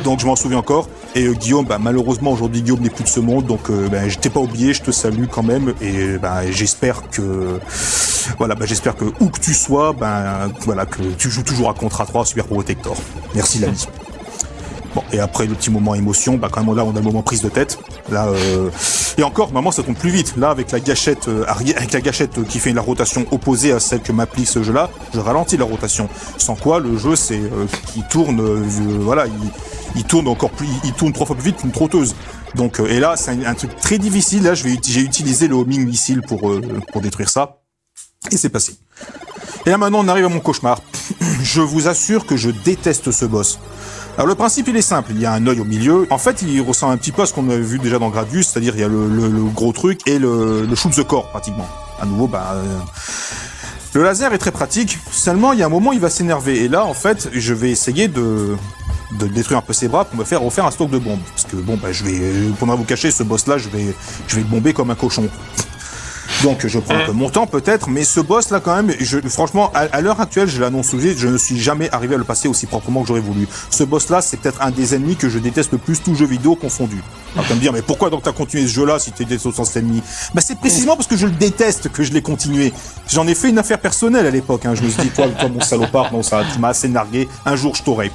S2: Donc je m'en souviens encore. Et Guillaume, malheureusement, aujourd'hui, Guillaume n'est plus de ce monde. Donc je t'ai pas oublié, je te salue quand même. Et j'espère que... Voilà, j'espère que où que tu sois, voilà, que tu joues toujours à Contra 3 Super Probotector. Merci l'ami. Bon, et après le petit moment émotion, quand même là on a le moment prise de tête. Là, et encore, maman, ça tourne plus vite. Là, avec la gâchette qui fait la rotation opposée à celle que m'applique ce jeu-là, je ralentis la rotation. Sans quoi, le jeu, c'est il tourne, voilà, il tourne encore plus, il tourne 3 fois plus vite qu'une trotteuse. Donc, et là, c'est un truc très difficile. Là, j'ai utilisé le homing missile pour détruire ça. Et c'est passé. Et là maintenant on arrive à mon cauchemar. Je vous assure que je déteste ce boss. Alors le principe il est simple, il y a un œil au milieu. En fait il ressemble un petit peu à ce qu'on a vu déjà dans Gradius, c'est-à-dire il y a le gros truc et le shoot the core pratiquement. À nouveau le laser est très pratique, seulement il y a un moment il va s'énerver. Et là en fait je vais essayer de détruire un peu ses bras pour me faire refaire un stock de bombes. Parce que je vais, pour ne pas vous cacher, ce boss là je vais le bomber comme un cochon. Donc je prends un peu mon temps peut-être, mais ce boss là quand même, franchement à l'heure actuelle, je l'annonce aujourd'hui, je ne suis jamais arrivé à le passer aussi proprement que j'aurais voulu. Ce boss là, c'est peut-être un des ennemis que je déteste le plus, tout jeu vidéo confondu. Alors tu vas me dire, mais pourquoi donc t'as continué ce jeu là si tu détestes autant cet ennemi ? C'est précisément parce que je le déteste que je l'ai continué. J'en ai fait une affaire personnelle à l'époque, hein. Je me suis dit, toi mon salopard, non, ça m'a assez nargué, un jour je t'aurai.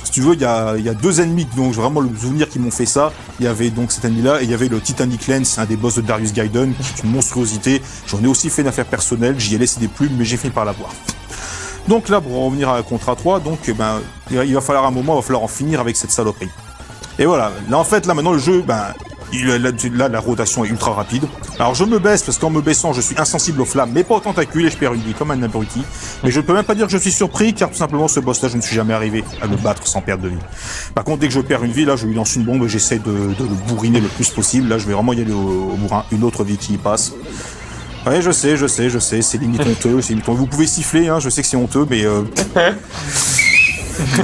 S2: Si tu veux, il y a 2 ennemis, donc vraiment le souvenir qui m'ont fait ça. Il y avait donc cet ennemi-là, et il y avait le Titanic Lens, un des boss de Darius Gaiden, qui est une monstruosité. J'en ai aussi fait une affaire personnelle, j'y ai laissé des plumes, mais j'ai fini par l'avoir. Donc là, pour revenir à Contra 3, donc il va falloir un moment, il va falloir en finir avec cette saloperie. Et voilà, là en fait, là maintenant le jeu, là la rotation est ultra rapide. Alors je me baisse parce qu'en me baissant je suis insensible aux flammes, mais pas aux tentacules et je perds une vie comme un abruti. Mais je ne peux même pas dire que je suis surpris car tout simplement ce boss là je ne suis jamais arrivé à le battre sans perdre de vie. Par contre dès que je perds une vie là je lui lance une bombe et j'essaie de le bourriner le plus possible. Là je vais vraiment y aller au bourrin, une autre vie qui y passe. Ouais je sais, c'est limite honteux, Vous pouvez siffler, hein, je sais que c'est honteux mais...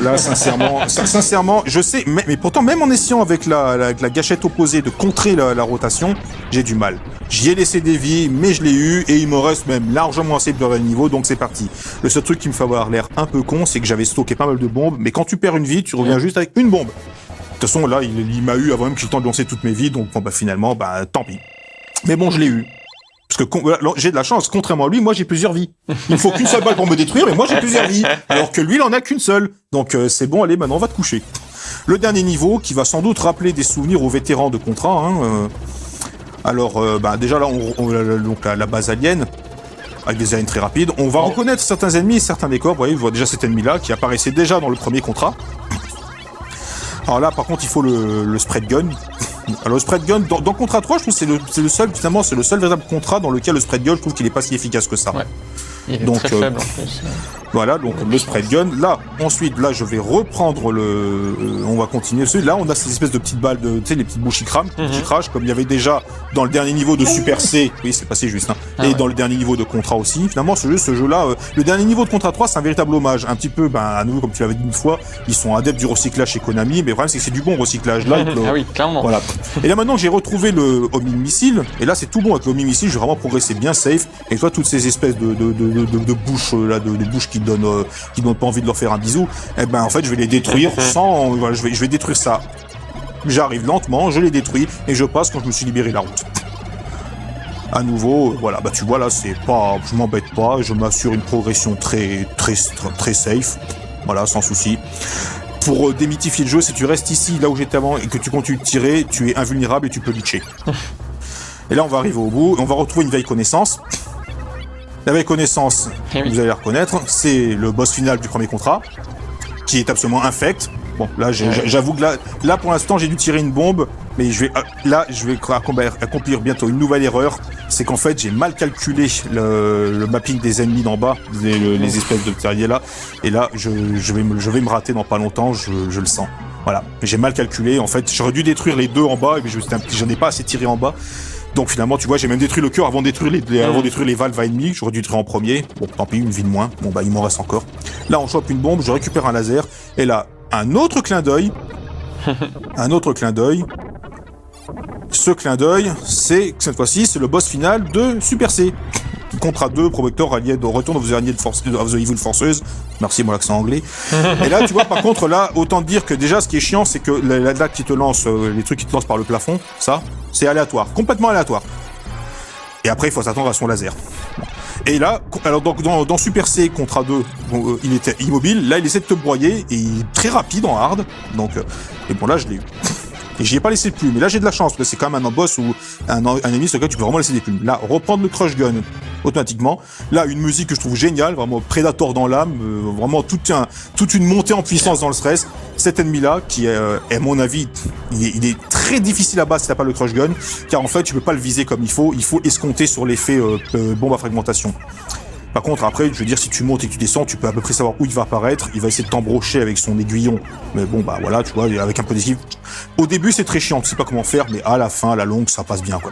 S2: Là, sincèrement, je sais, mais pourtant, même en essayant avec la gâchette opposée de contrer la rotation, j'ai du mal. J'y ai laissé des vies, mais je l'ai eu, et il me reste même largement assez de niveau, donc c'est parti. Le seul truc qui me fait avoir l'air un peu con, c'est que j'avais stocké pas mal de bombes, mais quand tu perds une vie, tu reviens juste avec une bombe. De toute façon, là, il m'a eu avant même que j'ai le temps de lancer toutes mes vies, donc bon, bah, finalement, bah, tant pis. Mais bon, je l'ai eu. Parce que j'ai de la chance, contrairement à lui, moi j'ai plusieurs vies. Il me faut qu'une seule balle pour me détruire, mais moi j'ai plusieurs vies. Alors que lui, il en a qu'une seule. Donc c'est bon, allez, maintenant on va te coucher. Le dernier niveau, qui va sans doute rappeler des souvenirs aux vétérans de Contra. Alors, déjà là, donc la base alien, avec des aliens très rapides. On va reconnaître certains ennemis et certains décors. Vous voyez, vous voyez déjà cet ennemi-là, qui apparaissait déjà dans le premier Contra. Alors là, par contre, il faut le spread gun. Alors le spread gun, dans Contra 3, je trouve que c'est le seul, finalement, c'est le seul véritable contrat dans lequel le spread gun, je trouve qu'il est pas si efficace que ça.
S1: Ouais. Il est très faible en plus.
S2: Voilà, donc le spread gun. Là, ensuite, là, je vais reprendre on va continuer. Là, on a ces espèces de petites balles tu sais, les petites bouches qui crament, qui crachent, comme il y avait déjà dans le dernier niveau de Super C. Oui, c'est passé juste. Et dans le dernier niveau de Contra aussi. Finalement, ce jeu-là, le dernier niveau de Contra 3, c'est un véritable hommage. Un petit peu, à nouveau, comme tu l'avais dit une fois, ils sont adeptes du recyclage chez Konami, mais le problème, c'est que c'est du bon recyclage. Là,
S1: ah oui, clairement.
S2: Voilà. Et là, maintenant, j'ai retrouvé le homing missile. Et là, c'est tout bon avec le homing missile. J'ai vraiment progressé bien safe. Et toi, toutes ces espèces de bouches, là, de bouches qui donnent pas envie de leur faire un bisou, eh ben en fait je vais les détruire voilà, je vais détruire ça. J'arrive lentement, je les détruis et je passe quand je me suis libéré la route. À nouveau, voilà, tu vois là, je m'embête pas, je m'assure une progression très safe, voilà, sans souci. Pour démythifier le jeu, si tu restes ici, là où j'étais avant, et que tu continues de tirer, tu es invulnérable et tu peux glitcher. Et là on va arriver au bout, on va retrouver une vieille connaissance. La vieille connaissance, vous allez la reconnaître, c'est le boss final du premier Contra, qui est absolument infect. Bon, là, j'avoue que là, pour l'instant, j'ai dû tirer une bombe, mais je vais accomplir bientôt une nouvelle erreur. C'est qu'en fait, j'ai mal calculé le mapping des ennemis d'en bas, les espèces de terriers là. Et là, je vais me rater dans pas longtemps, je le sens. Voilà. J'ai mal calculé. En fait, j'aurais dû détruire les deux en bas, et j'en ai pas assez tiré en bas. Donc finalement, tu vois, j'ai même détruit le cœur avant de détruire les valves ennemies. J'aurais dû détruire en premier. Bon, tant pis, une vie de moins. Bon, il m'en reste encore. Là, on chope une bombe, je récupère un laser. Et là, un autre clin d'œil. Ce clin d'œil, cette fois-ci, c'est le boss final de Super C. Contra 2, Protector allié de retour dans vos araignées of the Evil Forces. Merci mon accent anglais. Et là, tu vois, par contre, là, autant te dire que déjà, ce qui est chiant, c'est que la dague qui te lance, les trucs qui te lancent par le plafond, ça, c'est aléatoire, complètement aléatoire. Et après, il faut s'attendre à son laser. Et là, alors donc dans Super C Contra 2, il était immobile. Là, il essaie de te broyer et il est très rapide en hard. Donc, et bon là, je l'ai eu. Et j'y ai pas laissé de plume. Mais là, j'ai de la chance, parce que c'est quand même un boss ou un ennemi sur lequel tu peux vraiment laisser des plumes. Là, reprendre le crush gun automatiquement. Là, une musique que je trouve géniale, vraiment Predator dans l'âme, vraiment toute une montée en puissance dans le stress. Cet ennemi-là, qui est, à mon avis, il est très difficile à battre si t'as pas le crush gun, car en fait, tu peux pas le viser comme il faut escompter sur l'effet bombe à fragmentation. Par contre, après, je veux dire, si tu montes et que tu descends, tu peux à peu près savoir où il va apparaître. Il va essayer de t'embrocher avec son aiguillon. Mais bon, voilà, tu vois, avec un peu d'esquive. Au début, c'est très chiant, tu sais pas comment faire, mais à la fin, à la longue, ça passe bien, quoi.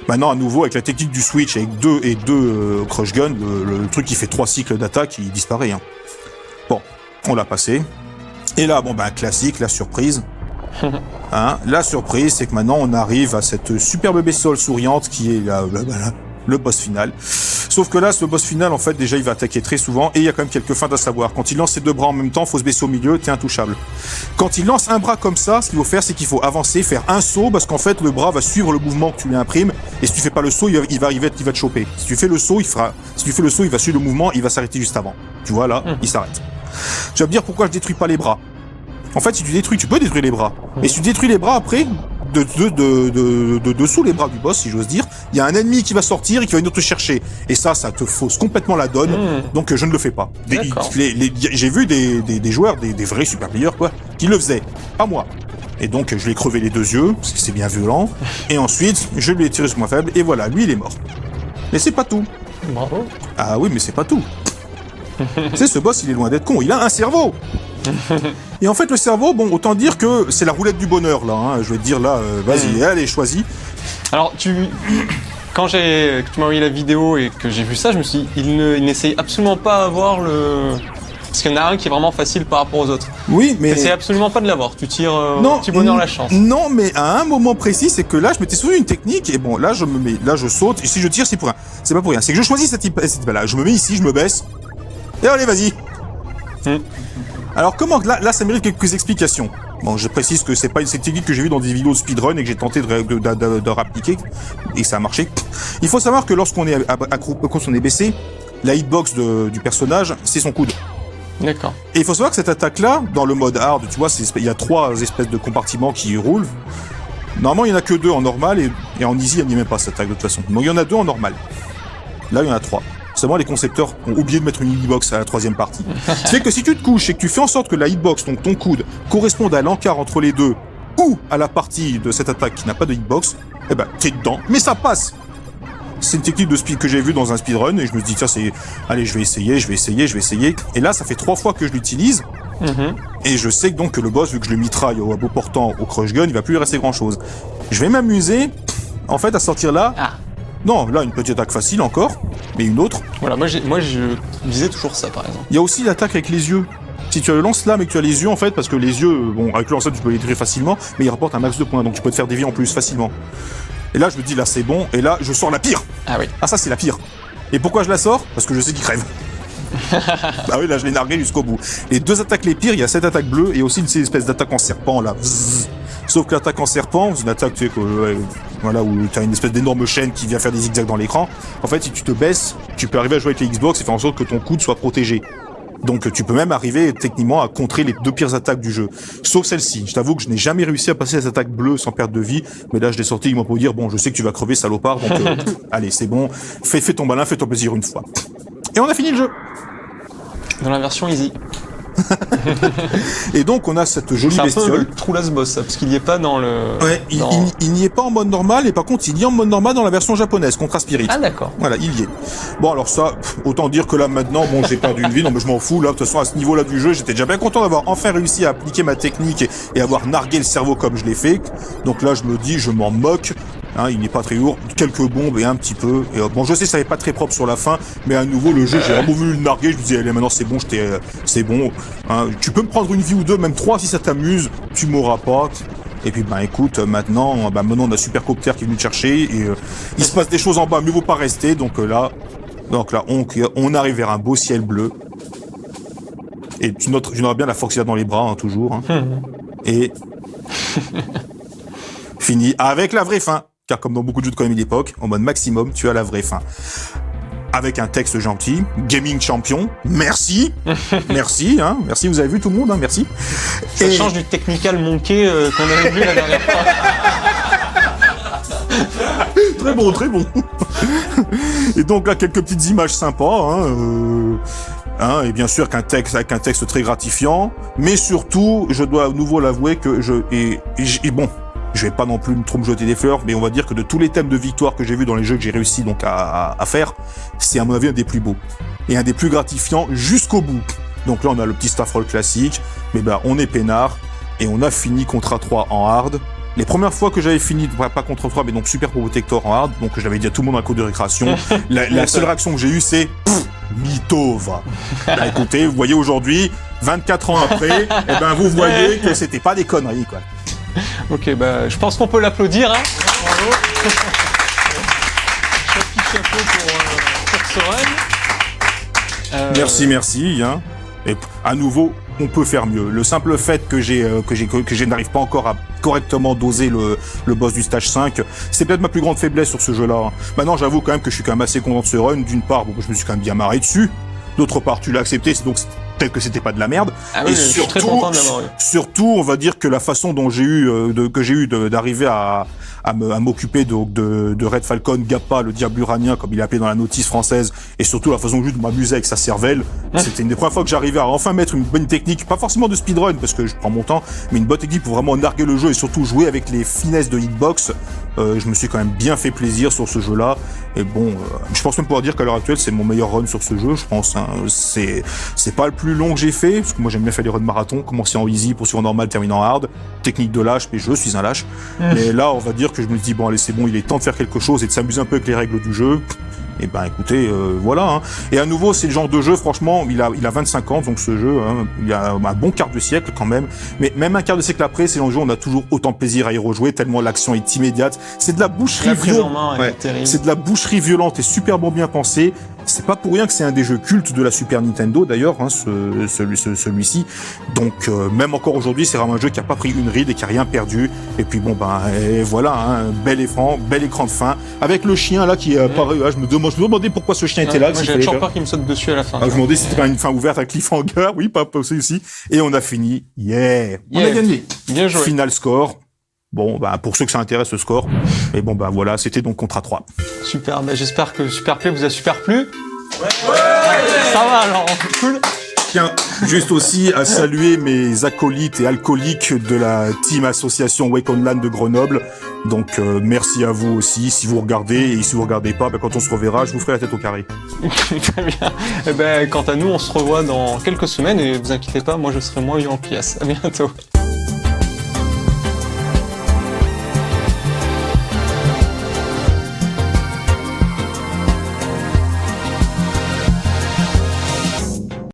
S2: Maintenant, à nouveau, avec la technique du switch, avec deux crush guns, le truc qui fait 3 cycles d'attaque, il disparaît, hein. Bon, on l'a passé. Et là, classique, la surprise. La surprise, c'est que maintenant, on arrive à cette superbe bestiole souriante qui est le boss final. Sauf que là, ce boss final, en fait, déjà, il va attaquer très souvent et il y a quand même quelques feintes à savoir. Quand il lance ses deux bras en même temps, faut se baisser au milieu, t'es intouchable. Quand il lance un bras comme ça, ce qu'il faut faire, c'est qu'il faut avancer, faire un saut, parce qu'en fait, le bras va suivre le mouvement que tu lui imprimes, et si tu fais pas le saut, il va te choper. Si tu fais le saut, il va suivre le mouvement, il va s'arrêter juste avant. Tu vois, là, il s'arrête. Tu vas me dire pourquoi je détruis pas les bras. En fait, si tu peux détruire les bras. Mais si tu détruis les bras après, de dessous les bras du boss, si j'ose dire, il y a un ennemi qui va sortir et qui va venir te chercher. Et ça te fausse complètement la donne. Donc je ne le fais pas. J'ai vu des joueurs, des vrais super players, quoi, qui le faisaient. Pas moi. Et donc je lui ai crevé les deux yeux, parce que c'est bien violent. Et ensuite, je lui ai tiré sur point faible, et voilà, lui il est mort. Mais c'est pas tout.
S1: Bravo.
S2: Ah oui, mais c'est pas tout. Tu sais, ce boss, il est loin d'être con. Il a un cerveau. Et en fait, le cerveau, autant dire que c'est la roulette du bonheur, là. Hein. Je vais te dire, là, vas-y, allez, choisis.
S1: Alors, quand tu m'as envoyé la vidéo et que j'ai vu ça, je me suis dit, il n'essaye absolument pas à avoir Parce qu'il y en a un qui est vraiment facile par rapport aux autres.
S2: Oui, mais...
S1: T'essayes absolument pas de l'avoir, tu tires
S2: non,
S1: petit bonheur la chance.
S2: Non, mais à un moment précis, c'est que là, je m'étais souvenu une technique, et bon, là, je saute, et si je tire, c'est pour rien. C'est pas pour rien, c'est que je choisis cette là, je me mets ici, je me baisse, et allez, vas-y. Alors, comment, là, ça mérite quelques explications. Bon, je précise que c'est pas une technique que j'ai vue dans des vidéos de speedrun et que j'ai tenté de réappliquer, et ça a marché. Il faut savoir que lorsqu'on est quand on est baissé, la hitbox du personnage, c'est son coude.
S1: D'accord.
S2: Et il faut savoir que cette attaque-là, dans le mode hard, tu vois, il y a 3 espèces de compartiments qui roulent. Normalement, il y en a que 2 en normal, et en easy, il n'y a même pas cette attaque de toute façon. Donc il y en a 2 en normal. Là, il y en a 3. Seulement, les concepteurs ont oublié de mettre une hitbox à la 3e partie. Ce qui fait que si tu te couches et que tu fais en sorte que la hitbox, donc ton coude, corresponde à l'encart entre les deux, ou à la partie de cette attaque qui n'a pas de hitbox, eh ben, t'es dedans. Mais ça passe! C'est une technique de speed que j'ai vue dans un speedrun, et je me dis, tiens, allez, je vais essayer. Et là, ça fait 3 fois que je l'utilise. Et je sais donc que le boss, vu que je le mitraille au bout portant au crush gun, il va plus lui rester grand chose. Je vais m'amuser, en fait, à sortir là. Non, là, une petite attaque facile encore, mais une autre.
S1: Voilà, moi je visais toujours ça, par exemple.
S2: Il y a aussi l'attaque avec les yeux. Si tu as le lance-flamme et que tu as les yeux, en fait, parce que les yeux, bon, avec le lance-flamme, tu peux les tirer facilement, mais il rapporte un max de points, donc tu peux te faire des vies en plus facilement. Et là, je me dis, là, c'est bon, et là, je sors la pire.
S1: Ah oui.
S2: Ah, ça, c'est la pire. Et pourquoi je la sors? Parce que je sais qu'il crève. Ah oui, là, je l'ai nargué jusqu'au bout. Les 2 attaques les pires, il y a cette attaque bleue, et aussi une espèce d'attaque en serpent, là. Bzzz. Sauf que l'attaque en serpent, c'est une attaque, tu sais, voilà, où tu as une espèce d'énorme chaîne qui vient faire des zigzags dans l'écran. En fait, si tu te baisses, tu peux arriver à jouer avec les Xbox et faire en sorte que ton coude soit protégé. Donc tu peux même arriver techniquement à contrer les 2 pires attaques du jeu. Sauf celle-ci. Je t'avoue que je n'ai jamais réussi à passer les attaques bleues sans perte de vie. Mais là, je l'ai sorti, ils m'ont pour dire, bon, je sais que tu vas crever, salopard, donc allez, c'est bon. Fais ton malin, fais ton plaisir une fois. Et on a fini le jeu.
S1: Dans la version easy.
S2: Et donc on a cette jolie bestiole.
S1: C'est un peu le trou last boss, ça, parce qu'il n'y est pas dans le...
S2: Ouais, il n'y est pas en mode normal, et par contre il y est en mode normal dans la version japonaise, Contra Spirit.
S1: Ah d'accord.
S2: Voilà, il y est. Bon alors ça, autant dire que là maintenant, bon j'ai perdu une vie, non mais je m'en fous, là de toute façon à ce niveau-là du jeu, j'étais déjà bien content d'avoir enfin réussi à appliquer ma technique et avoir nargué le cerveau comme je l'ai fait. Donc là je me dis, je m'en moque. Hein, il n'est pas très lourd, quelques bombes et un petit peu. Et bon, je sais, ça n'est pas très propre sur la fin, mais à nouveau, le jeu, j'ai vraiment voulu le narguer. Je me disais, allez, maintenant c'est bon, c'est bon. Hein, tu peux me prendre une vie ou 2, même 3 si ça t'amuse. Tu m'auras pas. Et puis, ben écoute, maintenant, on a Supercopter qui est venu te chercher et il se passe des choses en bas, mieux vaut pas rester. Donc là, on arrive vers un beau ciel bleu. Et tu n'auras bien la Fox dans les bras, hein, toujours. Hein. Et fini avec la vraie fin. Car comme dans beaucoup de jeux de Konami d'époque, en mode maximum, tu as la vraie fin. Avec un texte gentil, Gaming Champion, merci, merci, hein, merci, vous avez vu tout le monde, hein, merci.
S1: Ça change du Technical Monkey qu'on avait vu la dernière fois.
S2: Très bon, très bon. Et donc là, quelques petites images sympas, et bien sûr avec un texte très gratifiant, mais surtout, je dois à nouveau l'avouer que bon, je vais pas non plus trop me jeter des fleurs, mais on va dire que de tous les thèmes de victoire que j'ai vus dans les jeux que j'ai réussi donc à faire, c'est à mon avis un des plus beaux. Et un des plus gratifiants jusqu'au bout. Donc là, on a le petit staff roll classique, mais on est peinard, et on a fini Contra 3 en hard. Les premières fois que j'avais fini, pas Contra 3, mais donc Super Pro Protector en hard, donc je l'avais dit à tout le monde dans la cour de récréation, la seule réaction que j'ai eue, c'est mytho, va. Bah, écoutez, vous voyez aujourd'hui, 24 ans après, vous voyez que c'était pas des conneries, quoi.
S1: Ok, je pense qu'on peut l'applaudir, hein. Bravo. Chapeau pour ce run.
S2: Merci, hein. Et à nouveau, on peut faire mieux. Le simple fait que je n'arrive pas encore à correctement doser le boss du stage 5, c'est peut-être ma plus grande faiblesse sur ce jeu-là. Maintenant, j'avoue quand même que je suis quand même assez content de ce run. D'une part, je me suis quand même bien marré dessus. D'autre part, tu l'as accepté, donc peut-être que c'était pas de la merde.
S1: Ah oui,
S2: et
S1: je suis très content de l'avoir eu. Surtout,
S2: on va dire que la façon dont j'ai eu d'arriver à m'occuper de Red Falcon, Gappa, le diable uranien, comme il est appelé dans la notice française, et surtout la façon juste de m'amuser avec sa cervelle. C'était une des premières fois que j'arrivais à enfin mettre une bonne technique, pas forcément de speedrun, parce que je prends mon temps, mais une bonne technique pour vraiment narguer le jeu et surtout jouer avec les finesses de hitbox. Je me suis quand même bien fait plaisir sur ce jeu-là. Et bon, je pense même pouvoir dire qu'à l'heure actuelle, c'est mon meilleur run sur ce jeu, je pense. Hein. C'est pas le plus long que j'ai fait, parce que moi j'aime bien faire des runs marathon, commencer en easy, poursuivre en normal, terminer en hard. Technique de lâche, mais je suis un lâche. Mais là, on va dire que je me dis, bon allez, c'est bon, il est temps de faire quelque chose et de s'amuser un peu avec les règles du jeu. Et ben écoutez, voilà. Hein. Et à nouveau, c'est le genre de jeu, franchement, il a 25 ans, donc ce jeu, hein, il y a un bon quart de siècle quand même. Mais même un quart de siècle après, c'est le jeu, on a toujours autant de plaisir à y rejouer, tellement l'action est immédiate. C'est de la boucherie violente. C'est de la boucherie violente et superbement bien pensée. C'est pas pour rien que c'est un des jeux cultes de la Super Nintendo d'ailleurs, hein, celui-ci. Donc même encore aujourd'hui, c'est vraiment un jeu qui a pas pris une ride et qui a rien perdu. Et puis bon et voilà, hein, bel écran de fin avec le chien là qui est apparu. Je me demandais pourquoi ce chien était là.
S1: Moi j'avais toujours peur qu'il me saute dessus à la fin.
S2: Je me demandais si c'était pas une fin ouverte avec cliffhanger. Oui, pas aussi. Et on a fini. On a gagné.
S1: Bien joué.
S2: Final score. Bon, pour ceux que ça intéresse le score. Et bon, voilà, c'était donc Contra 3.
S1: Super, j'espère que Superplay vous a super plu. Ouais. Ça va alors, cool.
S2: Tiens, juste aussi à saluer mes acolytes et alcooliques de la team association Wake Online de Grenoble. Donc merci à vous aussi, si vous regardez, et si vous regardez pas, quand on se reverra, je vous ferai la tête au carré.
S1: Très bien. Quant à nous, on se revoit dans quelques semaines, et vous inquiétez pas, moi je serai moins eu en pièces. À bientôt.